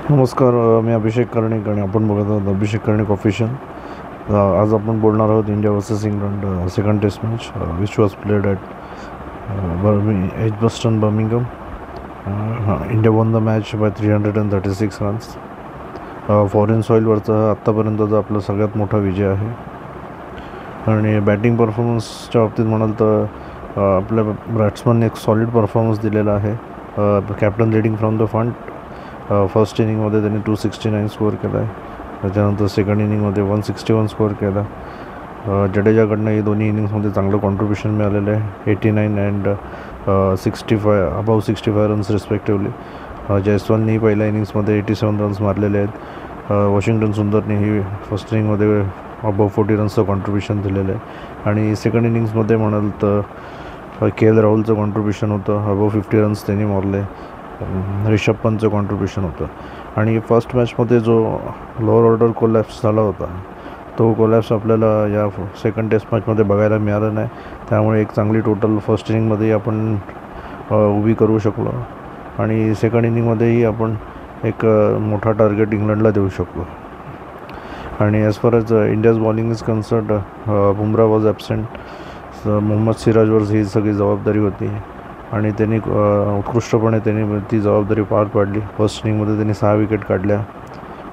नमस्कार. मी अभिषेक कर्णिक आणि आपण बघत आहोत अभिषेक कर्णिक ऑफिशियल. आज आपण बोलणार आहोत India versus England second test match which was played at Edgbaston Birmingham. India won the match by 336 runs. Foreign सॉईलवरचा आत्तापर्यंतचा आपला सगळ्यात मोठा विजय आहे. आणि बॅटिंग परफॉर्मन्सच्या बाबतीत म्हणाल तर आपल्या बॅट्समनने एक सॉलिड परफॉर्मन्स दिलेला आहे. Captain leading from the front. First इनिंगमध्ये त्यांनी 269 स्कोअर केला आहे. त्याच्यानंतर सेकंड इनिंगमध्ये 161 स्कोअर केला. जडेजाकडनं ही दोन्ही इनिंग्समध्ये चांगलं कॉन्ट्रीब्युशन मिळालेलं आहे. 89 अँड 65 रन्स रिस्पेक्टिव्हली. जयस्वालनी पहिल्या इनिंग्समध्ये 87 रन्स मारलेले आहेत. वॉशिंग्टन सुंदरनेही फर्स्ट इनिंगमध्ये अबव 40 रन्सचं कॉन्ट्रीब्युशन दिलेलं आहे. आणि सेकंड इनिंग्समध्ये म्हणाल तर के एल राहुलचं कॉन्ट्रीब्युशन होतं. अबव 50 रन्स त्यांनी मारले. रिषभ पंतचं कॉन्ट्रीब्युशन होतं. आणि फर्स्ट मॅचमध्ये जो लोअर ऑर्डर कोलॅप्स झाला होता तो कोलॅप्स आपल्याला या सेकंड टेस्ट मॅचमध्ये बघायला मिळाला नाही. त्यामुळे एक चांगली टोटल फर्स्ट इनिंगमध्येही आपण उभी करू शकलो आणि सेकंड इनिंगमध्येही आपण एक मोठा टार्गेट इंग्लंडला देऊ शकलो. आणि as far as India's bowling is concerned, Bumrah was absent. Mohammed सिराजवर ही सगळी जबाबदारी होती आणि त्यांनी उत्कृष्टपणे त्यांनी ती जबाबदारी पार पाडली. फर्स्ट इनिंगमध्ये त्यांनी 6 विकेट काढल्या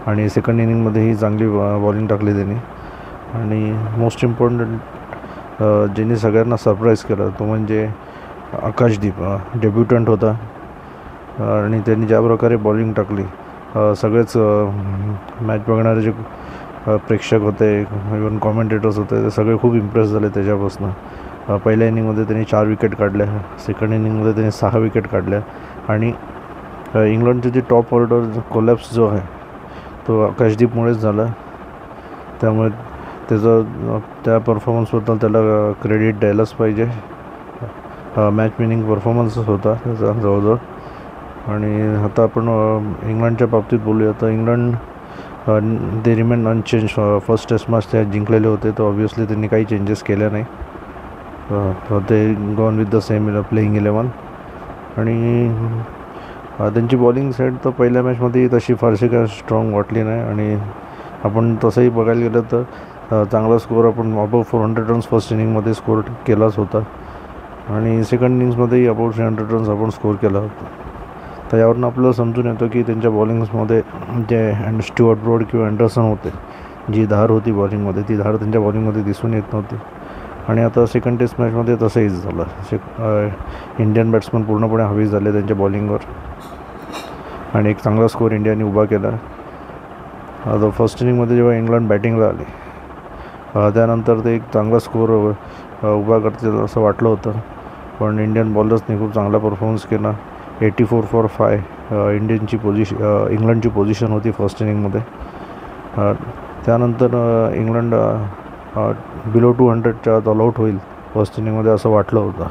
आणि सेकंड इनिंगमध्येही चांगली बॉलिंग टाकली त्यांनी. आणि मोस्ट इम्पॉर्टंट ज्यांनी सगळ्यांना सरप्राईज केलं तो म्हणजे आकाशदीप. डेब्युटंट होता आणि त्यांनी ज्या प्रकारे बॉलिंग टाकली सगळेच मॅच बघणारे जे प्रेक्षक होते, इव्हन कॉमेंटेटर्स होते, ते सगळे खूप इम्प्रेस झाले त्याच्यापासून. पहिल्या इनिंगमध्ये त्यांनी 4 विकेट काढल्या. सेकंड इनिंगमध्ये त्यांनी 6 विकेट काढल्या. आणि इंग्लंडची जी टॉप ऑर्डर कोलॅप्स जो आहे तो आकाशदीपमुळेच झाला. त्यामुळे त्या परफॉर्मन्सबद्दल त्याला क्रेडिट द्यायलाच पाहिजे. मॅच विनिंग परफॉर्मन्सच होता त्याचा जवळजवळ. आणि आता आपण इंग्लंडच्या बाबतीत बोलूया तर England they remain unchange. First test match ते जिंकलेले होते तर ऑब्व्हियसली त्यांनी काही चेंजेस केल्या नाही. ते gone with the same playing 11. आणि त्यांची बॉलिंग साईड तर पहिल्या मॅचमध्ये तशी फारशी काय स्ट्रॉंग वाटली नाही. आणि आपण तसंही बघायला गेलं तर चांगला स्कोअर आपण अबव 400 रन्स फर्स्ट इनिंगमध्ये स्कोअर केलाच होता आणि सेकंड इनिंग्समध्येही अबव 300 रन्स आपण स्कोअर केला होता. तर यावरून आपल्याला समजून येतं की त्यांच्या बॉलिंग्समध्ये जे स्टुअर्ट ब्रॉड किंवा अँडरसन होते, जी धार होती बॉलिंगमध्ये ती धार त्यांच्या बॉलिंगमध्ये दिसून येत नव्हती. आणि आता सेकंड टेस्ट मॅचमध्ये तसंही झालं. इंडियन बॅट्समन पूर्णपणे हवी झाले त्यांच्या बॉलिंगवर आणि एक चांगला स्कोअर इंडियाने उभा केला. आता फर्स्ट इनिंगमध्ये जेव्हा इंग्लंड बॅटिंगला आले त्यानंतर ते एक चांगला स्कोअर उभा करतील असं वाटलं होतं. पण इंडियन बॉलर्सने खूप चांगला परफॉर्मन्स केला. 84 फॉर 5 इंग्लंडची पोझिशन होती फर्स्ट इनिंगमध्ये. त्यानंतर इंग्लंड बिलो 200च्या ऑल आऊट होईल फर्स्ट इनिंगमध्ये असं वाटलं होतं.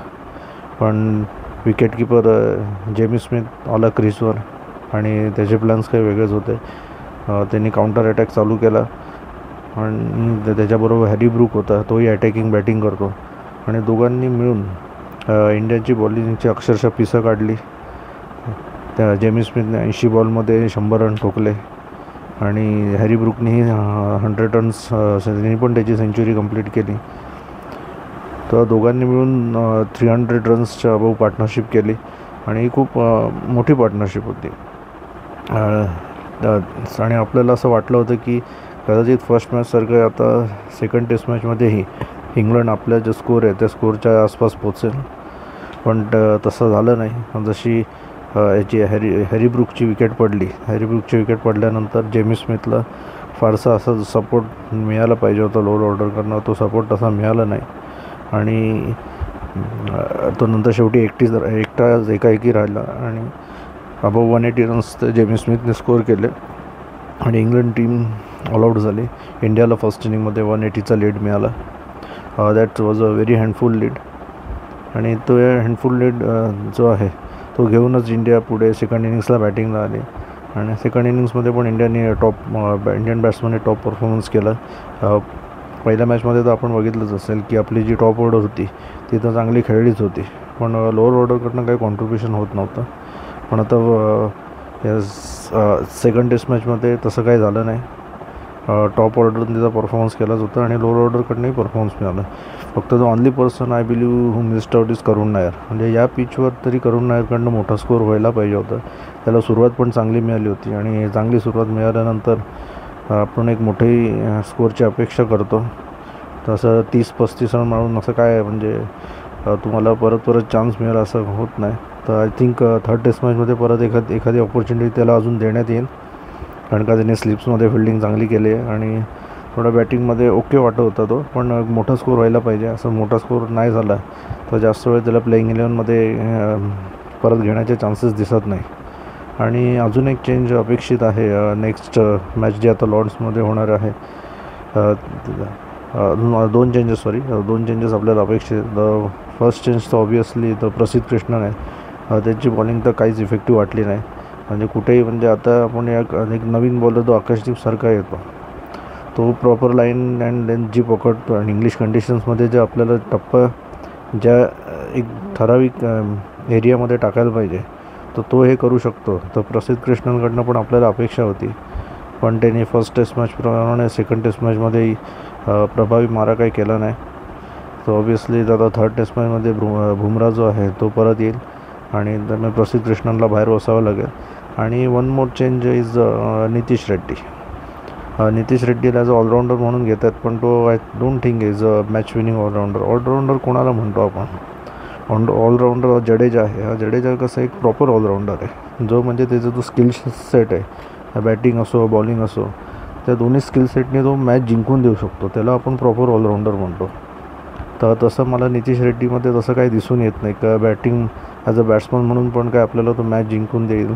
पण विकेटकीपर जेमी स्मिथ आला क्रीजवर आणि त्याचे प्लॅन्स काही वेगळेच होते. त्यांनी काउंटर अटॅक चालू केला आणि त्याच्याबरोबर हॅरी ब्रूक होता, तोही अटॅकिंग बॅटिंग करतो. आणि दोघांनी मिळून इंडियाची बॉलिंगची अक्षरशः पिसं काढली. त्या जेमी स्मिथने 80 बॉलमध्ये 100 रन ठोकले आणि हॅरी ब्रूकनेही 100 रन्स त्यांनी पण त्याची सेंचुरी कंप्लीट केली. तर दोघांनी मिळून 300 रन्सच्या अबव पार्टनरशिप केली आणि ही खूप मोठी पार्टनरशिप होती. आणि आपल्याला असं वाटलं होतं की कदाचित फर्स्ट मॅचसारखं आता सेकंड टेस्ट मॅचमध्येही इंग्लंड आपल्या जो स्कोअर आहे त्या स्कोअरच्या आसपास पोचेल. पण तसं झालं नाही. जशी याची हॅरी ब्रूकची विकेट पडल्यानंतर जेमी स्मिथला फारसा असा सपोर्ट मिळाला पाहिजे होता लोअर ऑर्डरकडनं, तो सपोर्ट तसा मिळाला नाही. आणि तो नंतर शेवटी एकाएकी राहिला आणि अबव 180 रन्स जेमी स्मिथने स्कोअर केले आणि इंग्लंड टीम ऑल आऊट झाली. इंडियाला फर्स्ट इनिंगमध्ये 180चा लीड मिळाला. That was a very handful lead. आणि तो हँडफुल लीड जो आहे तो घेऊनच इंडिया पुढे सेकंड इनिंग्सला बॅटिंगला आली. आणि सेकंड इनिंग्समध्ये पण इंडियन बॅट्समनने टॉप परफॉर्मन्स केला. पहिल्या मॅचमध्ये तर आपण बघितलंच असेल की आपली जी टॉप ऑर्डर होती ती तर चांगली खेळलीच होती, पण लोअर ऑर्डरकडनं काही कॉन्ट्रीब्युशन होत नव्हतं. पण आता या सेकंड टेस्ट मॅचमध्ये तसं काही झालं नाही. टॉप ऑर्डरने त्याचा परफॉर्मन्स केलाच होता आणि लोअर ऑर्डरकडनंही परफॉर्मन्स मिळाला. फक्त the only person I believe who missed out is Karun Nair. म्हणजे या पिचवर तरी करुण नायरकडनं मोठा स्कोअर व्हायला पाहिजे होता. त्याला सुरुवात पण चांगली मिळाली होती आणि चांगली सुरुवात मिळाल्यानंतर आपण एक मोठी स्कोअरची अपेक्षा करतो. तसं 30-35 रन मारून असं काय म्हणजे तुम्हाला परत चान्स मिळेल असं होत नाही. तर आय थिंक थर्ड टेस्ट मॅचमध्ये परत एखादी ऑपॉर्च्युनिटी त्याला अजून देण्यात येईल, कारण का त्याने स्लिप्समध्ये फिल्डिंग चांगली केली आहे आणि थोडा बॅटिंगमध्ये ओके वाटत होता तो. पण मोठा स्कोअर व्हायला पाहिजे. असं मोठा स्कोअर नाही झाला तर जास्त वेळ त्याला प्लेइंग 11मध्ये परत घेण्याचे चान्सेस दिसत नाही. आणि अजून एक चेंज अपेक्षित आहे नेक्स्ट मॅच जी आता लॉर्ड्समध्ये होणार आहे. दोन चेंजेस आपल्याला अपेक्षित. द फर्स्ट चेंज तर ऑब्वियसली द प्रसिद्ध कृष्णन आहे. त्यांची बॉलिंग तर काहीच इफेक्टिव्ह वाटली नाही. म्हणजे कुठेही म्हणजे आता आपण एक नवीन बॉलर तो आकाशदीपसारखा येतो. तो प्रॉपर लाईन अँड लेंथ जी पकडतो आणि इंग्लिश कंडिशन्समध्ये जे आपल्याला टप्पा ज्या एक ठराविक एरियामध्ये टाकायला पाहिजे तर तो हे करू शकतो. तर प्रसिद्ध कृष्णनकडनं पण आपल्याला अपेक्षा होती. पण त्याने फर्स्ट टेस्ट मॅचप्रमाणे सेकंड टेस्ट मॅचमध्येही प्रभावी मारा काही केला नाही. तर ऑब्वियसली आता थर्ड टेस्ट मॅचमध्ये बुमरा जो आहे तो परत येईल आणि त्यामुळे प्रसिद्ध कृष्णनला बाहेर बसावं लागेल. आणि one more change is Nitish Reddy. Nitish रेड्डीला ॲज अ ऑलराऊंडर म्हणून घेतात, पण तो I don't think is a match winning allrounder कोणाला म्हणतो आपण? ऑलराऊंडर जडेजा आहे. हा जडेजा कसं एक प्रॉपर ऑलराऊंडर आहे, जो म्हणजे त्याचा जो स्किल सेट आहे, बॅटिंग असो बॉलिंग असो, त्या दोन्ही स्किल सेटने तो मॅच जिंकून देऊ शकतो. त्याला आपण प्रॉपर ऑलराऊंडर म्हणतो. तर तसं मला नितीश रेड्डीमध्ये तसं काही दिसून येत नाही का बॅटिंग ॲज अ बॅट्समन म्हणून पण काय आपल्याला तो मॅच जिंकून देईल,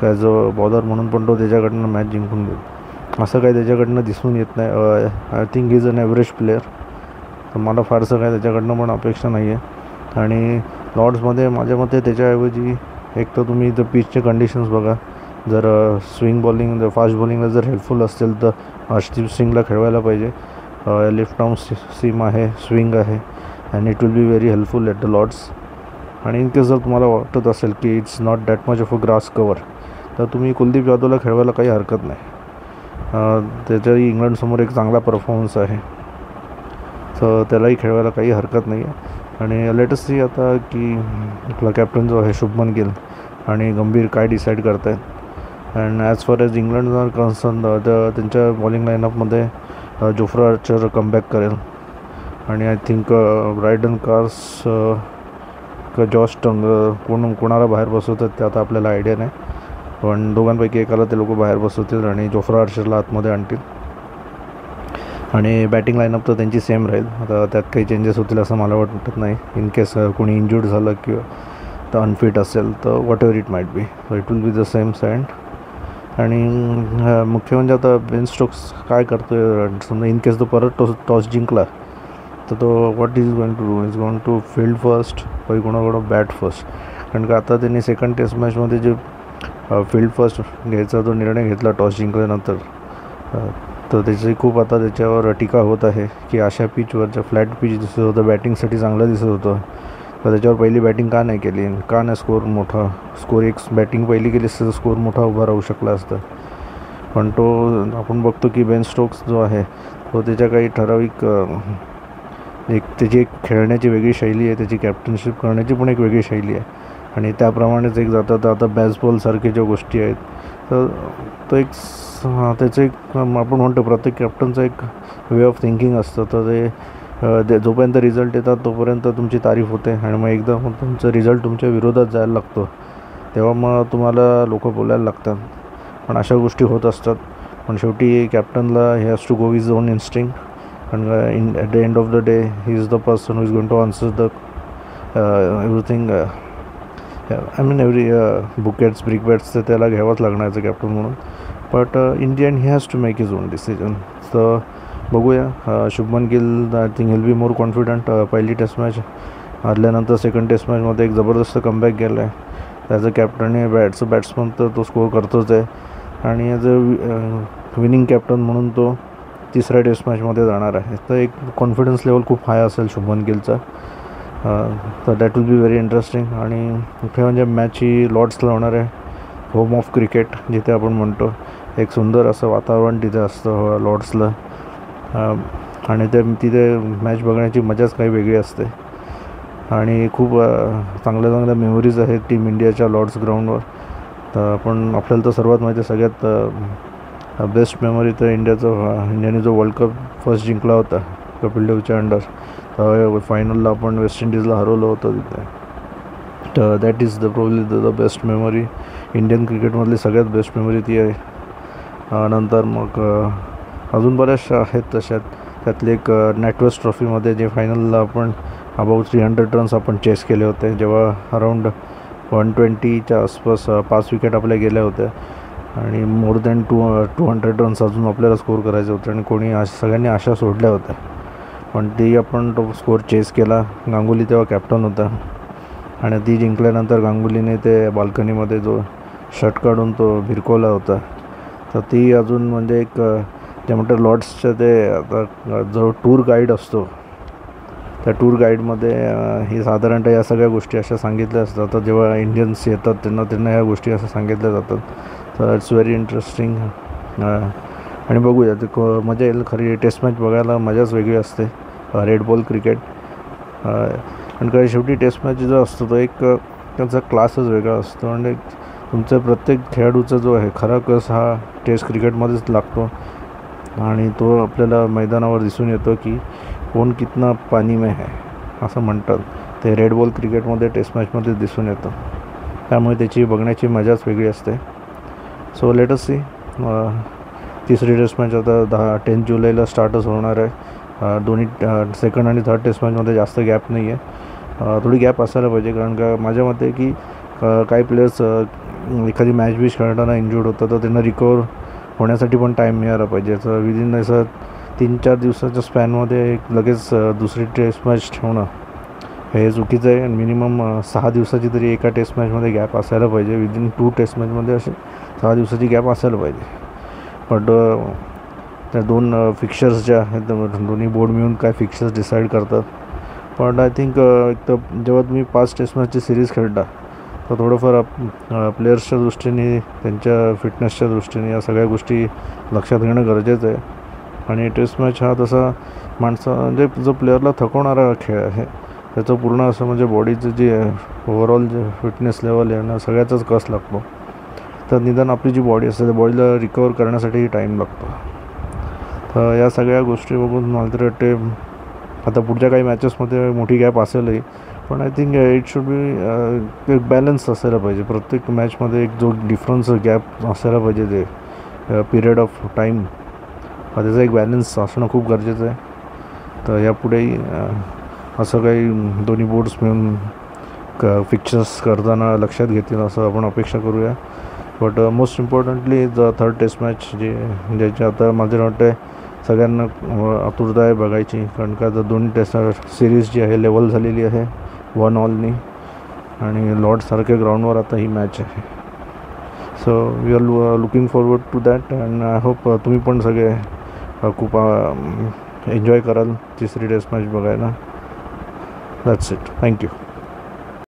का ॲज अ बॉलर म्हणून पण तो त्याच्याकडनं मॅच जिंकून देईल, असं काही त्याच्याकडनं दिसून येत नाही. I think is an average player. तर मला फारसं काय त्याच्याकडनं पण अपेक्षा नाही आहे. आणि लॉर्ड्समध्ये माझ्या मते त्याच्याऐवजी एक तर तुम्ही इथं पिचचे कंडिशन्स बघा. जर स्विंग बॉलिंग फास्ट बॉलिंगला जर हेल्पफुल असतील तर अर्शदीप सिंगला खेळवायला पाहिजे. लेफ्ट आर्म सीम आहे, स्विंग आहे and it will be very helpful at the Lord's. आणि इन केस जर तुम्हाला वाटत असेल की it's not that much of a grass cover तर तुम्ही कुलदीप यादवला खेळवायला काही हरकत नाही. त्याच्याही इंग्लंडसमोर एक चांगला परफॉर्मन्स आहे, तर त्यालाही खेळवायला काही हरकत नाही आहे. आणि लेटेस्ट सी आता की आपला कॅप्टन जो आहे शुभमन गिल आणि गंभीर काय डिसाईड करत आहेत. And as far as England are concern त्यांच्या बॉलिंग लाईनअपमध्ये जोफ्रा आर्चर कमबॅक करेल आणि I think Brydon Carse Josh Tongue कोणाला बाहेर बसवतात ते आता आपल्याला आयडिया नाही, पण दोघांपैकी एकाला ते लोक बाहेर बसवतील आणि जोफ्रा आर्चरला आतमध्ये आणतील. आणि बॅटिंग लाईनअप तर त्यांची सेम राहील. आता त्यात काही चेंजेस होतील असं मला वाटत नाही. इन केस कोणी इंज्युर्ड झालं किंवा तर अनफिट असेल तर what ever it might be, so it will be the same side. आणि मुख्य म्हणजे आता बेन स्टोक्स काय करतो आहे. समजा इन केस तो परत टॉस जिंकला तर तो what is going to do, is going to field first काही कोणाकडं बॅट फर्स्ट. कारण का आता त्यांनी सेकंड टेस्ट मॅचमध्ये जे फील्ड फर्स्ट घ्यायचा तो निर्णय घेतला टॉस जिंकल्यानंतर, तर त्याची खूप आता त्याच्यावर टीका होत आहे की अशा पिचवरच्या फ्लॅट पिच दिसत होतं, बॅटिंगसाठी चांगलं दिसत होतं, तर त्याच्यावर पहिली बॅटिंग का नाही केली, का नाही स्कोर एक बॅटिंग पहिली केली असतं तर स्कोर मोठा उभा राहू शकला असता. पण तो आपण बघतो की बेन स्टोक्स जो आहे तो त्याच्या काही ठराविक त्याची एक खेळण्याची वेगळी शैली आहे, त्याची कॅप्टनशिप करण्याची पण एक वेगळी शैली आहे आणि त्याप्रमाणेच एक जातात. आता बॅसबॉलसारख्या ज्या गोष्टी आहेत तर तो एक त्याचं एक आपण म्हणतो प्रत्येक कॅप्टनचं एक वे ऑफ थिंकिंग असतं. तर ते जोपर्यंत रिझल्ट येतात तोपर्यंत तुमची तारीफ होते आणि मग एकदा तुमचं रिझल्ट तुमच्या विरोधात जायला लागतो तेव्हा मग तुम्हाला लोक बोलायला लागतात. पण अशा गोष्टी होत असतात. पण शेवटी कॅप्टनला ही हॅज टू गो विज on instinct and at the end of the day he is the person who is going to answer the everything. I mean every buckets brickbats तर त्याला घ्यावंच लागणार आहे कॅप्टन म्हणून. But in the end he has to make his own decision. तर बघूया. Shubman Gill I think will be more confident. पहिली test match हरल्यानंतर सेकंड टेस्ट मॅचमध्ये एक जबरदस्त कमबॅक गेला आहे. ॲज अ कॅप्टन बॅट्समन तर तो स्कोअर करतोच आहे आणि ॲज अ विनिंग कॅप्टन म्हणून तो तिसऱ्या टेस्ट मॅचमध्ये जाणार आहे. तर एक कॉन्फिडन्स लेवल खूप हाय असेल शुभमन गिलचा. तर that will be very interesting. आणि मुख्य म्हणजे मॅच ही लॉर्ड्सला होणार आहे. होम ऑफ क्रिकेट जिथे आपण म्हणतो, एक सुंदर असं वातावरण तिथे असतं लॉर्ड्सला. आणि तिथे मॅच बघण्याची मजाच काही वेगळी असते. आणि खूप चांगल्या चांगल्या मेमरीज आहेत टीम इंडियाच्या लॉर्ड्स ग्राउंडवर. तर आपल्याला तर सर्वात माहिती आहे, सगळ्यात बेस्ट मेमरी तर इंडियाने जो वर्ल्ड कप फर्स्ट जिंकला होता कपिल देवच्या अंडर, तर फायनलला आपण वेस्ट इंडिजला हरवलं होतं तिथे. तर that is probably the best memory. Indian क्रिकेटमधली सगळ्यात बेस्ट मेमरी ती आहे. नंतर मग अजून बऱ्याचशा आहेत तशात. त्यातले एक नॅटवेस्ट ट्रॉफीमध्ये जे फायनलला आपण अबाउट 300 रन्स आपण चेस केले होते, जेव्हा अराऊंड 120च्या आसपास 5 विकेट आपल्या गेल्या होत्या आणि मोर दॅन 200 रन्स अजून आपल्याला स्कोर करायचे होते आणि सगळ्यांनी आशा सोडल्या होत्या. पण आपण तो स्कोर चेस केला. गांगुली तेव्हा कॅप्टन होता आणि ती जिंकल्यानंतर गांगुलीने ते बाल्कनीमध्ये जो शट काढून तो भिरकवला होता. तर ती अजून म्हणजे एक जे म्हणतात लॉर्ड्सचं ते आता जो टूर गाईड असतो, त्या टूर गाईडमध्ये ही साधारणतः या सगळ्या गोष्टी अशा सांगितल्या असतात. तर जेव्हा इंडियन्स येतात त्यांना ह्या गोष्टी अशा सांगितल्या जातात. तर इट्स व्हेरी इंटरेस्टिंग. आणि बघूया ते मजा येईल. खरी टेस्ट मॅच बघायला मजाच वेगळी असते, रेड बॉल क्रिकेट. आणि काही शेवटी टेस्ट मॅच जो असतो तो एक त्यांचा क्लासच वेगळा असतो. आणि तुमच्या प्रत्येक खेळाडूचा जो आहे खरा कस हा टेस्ट क्रिकेटमध्येच लागतो आणि तो आपल्याला मैदानावर दिसून येतो की कोण कितना पाणी में है असं म्हणतात. ते रेड बॉल क्रिकेटमध्ये टेस्ट मॅचमध्ये दिसून येतं. त्यामुळे त्याची बघण्याची मजाच वेगळी असते. So let us see. तिसरी टेस्ट मॅच आता 10 जुलैला स्टार्टच होणार आहे. दोन्ही सेकंड आणि थर्ड टेस्ट मॅचमध्ये जास्त गॅप नाही आहे. थोडी गॅप असायला पाहिजे, कारण का माझ्या मते की काही प्लेयर्स एखादी मॅच खेळताना इंज्युर्ड होतं तर त्यांना रिकवर होण्यासाठी पण टाईम मिळाला पाहिजे. तर विदिन असं 3-4 दिवसाच्या स्पॅनमध्ये लगेच दुसरी टेस्ट मॅच ठेवणं हे चुकीचं आहे. मिनिमम 6 दिवसाची तरी एका टेस्ट मॅचमध्ये गॅप असायला पाहिजे. विदिन 2 टेस्ट मॅचमध्ये असे 6 दिवसाची गॅप असायला पाहिजे. बट त्या 2 फिक्चर्स ज्या आहेत, दोन्ही बोर्ड मिळून काय फिक्चर्स डिसाईड करतात. पण आय थिंक एक तर जेव्हा तुम्ही 5 टेस्ट मॅचची सिरीज खेळता तर थोडंफार प्लेयर्सच्या दृष्टीने, त्यांच्या फिटनेसच्या दृष्टीने या सगळ्या गोष्टी लक्षात घेणं गरजेचं आहे. आणि टेस्ट मॅच हा तसा म्हणजे जो प्लेअरला थकवणारा खेळ आहे, त्याचं पूर्ण असं म्हणजे बॉडीचं जे ओव्हरऑल जे फिटनेस लेवल आहे ना, सगळ्याचाच कस लागतो. तर निदान आपली जी बॉडी असते त्या बॉडीला रिकवर करण्यासाठी टाईम लागतो. तर या सगळ्या गोष्टी बघून मला तरी वाटते आता पुढच्या काही मॅचेसमध्ये मोठी गॅप असेलही, पण I think it should be एक बॅलन्स असायला पाहिजे. प्रत्येक मॅचमध्ये एक जो डिफरन्स गॅप असायला पाहिजे, ते पिरियड ऑफ टाईम, त्याचा एक बॅलन्स असणं खूप गरजेचं आहे. तर यापुढेही असं काही दोन्ही बोर्ड्स मिळून फिक्चर्स करताना लक्षात घेतील असं आपण अपेक्षा करूया. But most importantly third test match ज्याची आता माझं वाटतं सगळ्यांना आतुरता आहे बघायची, कारण का आता 2 टेस्ट सिरीज जी आहे लेवल झालेली आहे 1-1नी आणि लॉर्ड्ससारख्या ग्राउंडवर आता ही मॅच आहे. So we are looking forward to that. And I hope तुम्ही पण सगळे खूप एन्जॉय कराल तिसरी टेस्ट मॅच बघायला. That's it. थँक्यू.